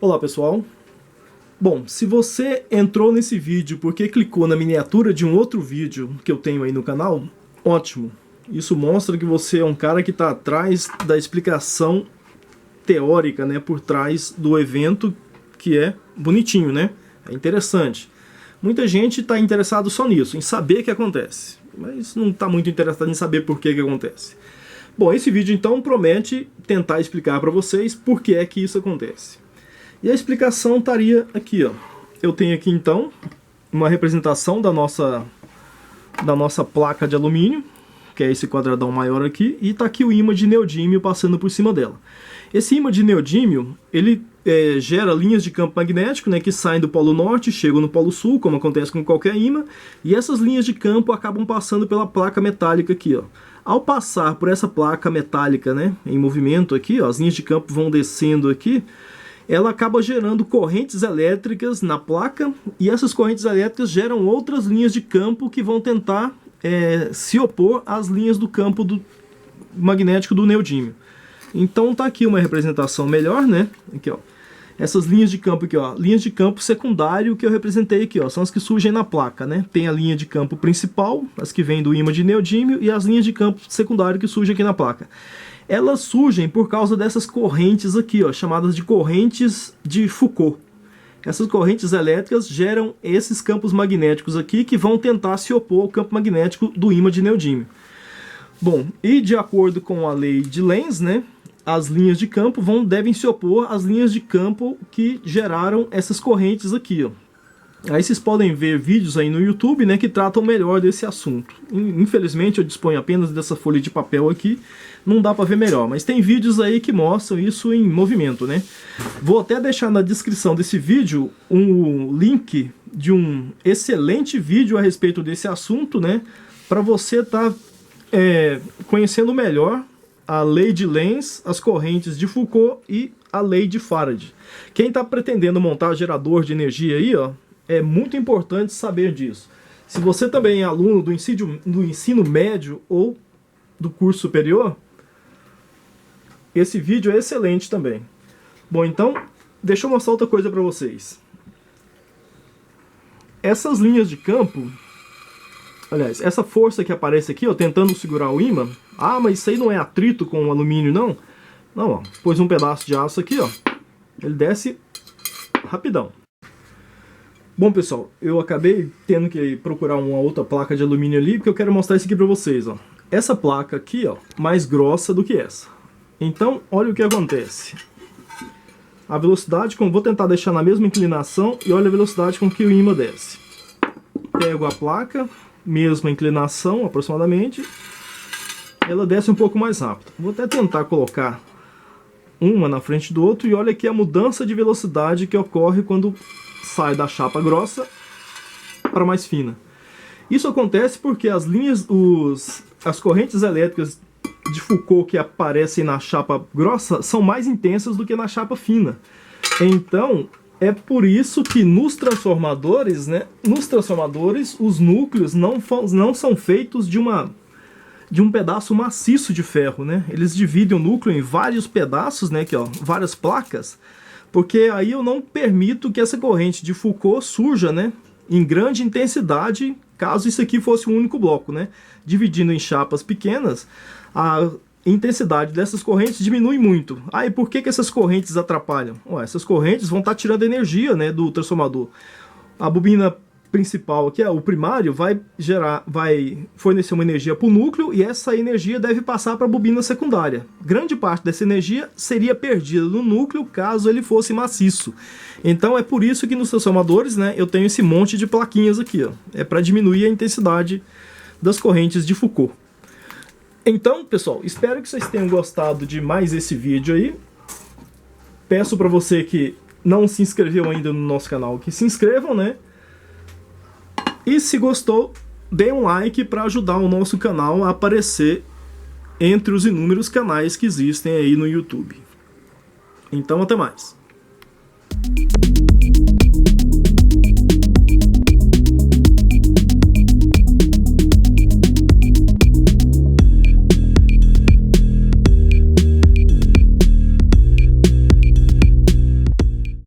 Olá pessoal, bom, se você entrou nesse vídeo porque clicou na miniatura de um outro vídeo que eu tenho aí no canal, ótimo, isso mostra que você é um cara que está atrás da explicação teórica, né, por trás do evento, que é bonitinho, né, é interessante. Muita gente está interessado só nisso, em saber o que acontece, mas não está muito interessado em saber por que acontece. Bom, esse vídeo então promete tentar explicar para vocês por que é que isso acontece. E a explicação estaria aqui, ó. Eu tenho aqui então uma representação da nossa placa de alumínio, que é esse quadradão maior aqui, e está aqui o ímã de neodímio passando por cima dela. Esse ímã de neodímio, ele gera linhas de campo magnético, né, que saem do polo norte e chegam no polo sul, como acontece com qualquer ímã, e essas linhas de campo acabam passando pela placa metálica aqui, ó. Ao passar por essa placa metálica, né, em movimento aqui, ó, as linhas de campo vão descendo aqui, ela acaba gerando correntes elétricas na placa, e essas correntes elétricas geram outras linhas de campo que vão tentar se opor às linhas do campo magnético do neodímio. Então tá aqui uma representação melhor, né? Aqui, ó. Essas linhas de campo aqui, ó, linhas de campo secundário que eu representei aqui, ó, são as que surgem na placa, né? Tem a linha de campo principal, as que vêm do ímã de neodímio, e as linhas de campo secundário que surgem aqui na placa. Elas surgem por causa dessas correntes aqui, ó, chamadas de correntes de Foucault. Essas correntes elétricas geram esses campos magnéticos aqui que vão tentar se opor ao campo magnético do ímã de neodímio. Bom, e de acordo com a lei de Lenz, né, as linhas de campo devem se opor às linhas de campo que geraram essas correntes aqui, ó. Aí vocês podem ver vídeos aí no YouTube, né, que tratam melhor desse assunto. Infelizmente eu disponho apenas dessa folha de papel aqui, não dá para ver melhor, mas tem vídeos aí que mostram isso em movimento, né? Vou até deixar na descrição desse vídeo um link de um excelente vídeo a respeito desse assunto, né, para você estar conhecendo melhor a lei de Lenz, as correntes de Foucault e a lei de Faraday. Quem está pretendendo montar gerador de energia aí, ó, é muito importante saber disso. Se você também é aluno do ensino médio ou do curso superior, esse vídeo é excelente também. Bom, então, deixa eu mostrar outra coisa para vocês. Essas linhas de campo, aliás, essa força que aparece aqui, ó, tentando segurar o ímã, ah, mas isso aí não é atrito com o alumínio, não? Não, ó, pôs um pedaço de aço aqui, ó, ele desce rapidão. Bom, pessoal, eu acabei tendo que procurar uma outra placa de alumínio ali, porque eu quero mostrar isso aqui para vocês, ó. Essa placa aqui, ó, mais grossa do que essa. Então, olha o que acontece. A velocidade, vou tentar deixar na mesma inclinação, e olha a velocidade com que o ímã desce. Pego a placa, mesma inclinação aproximadamente, ela desce um pouco mais rápido. Vou até tentar colocar uma na frente do outro, e olha aqui a mudança de velocidade que ocorre quando sai da chapa grossa para mais fina. Isso acontece porque as correntes elétricas de Foucault que aparecem na chapa grossa são mais intensas do que na chapa fina. Então, é por isso que nos transformadores, né, os núcleos não são feitos de um pedaço maciço de ferro, né? Eles dividem o núcleo em vários pedaços, né, aqui, ó, várias placas, porque aí eu não permito que essa corrente de Foucault surja, né, em grande intensidade, caso isso aqui fosse um único bloco, né? Dividindo em chapas pequenas, a intensidade dessas correntes diminui muito. Ah, e por que essas correntes atrapalham? Ué, essas correntes vão estar tirando energia, né, do transformador. A bobina principal aqui, o primário, vai fornecer uma energia para o núcleo, e essa energia deve passar para a bobina secundária. Grande parte dessa energia seria perdida no núcleo caso ele fosse maciço. Então é por isso que nos transformadores, né, eu tenho esse monte de plaquinhas aqui, ó. É para diminuir a intensidade das correntes de Foucault. Então, pessoal, espero que vocês tenham gostado de mais esse vídeo aí. Peço para você que não se inscreveu ainda no nosso canal, que se inscrevam, né? E se gostou, dê um like para ajudar o nosso canal a aparecer entre os inúmeros canais que existem aí no YouTube. Então, até mais.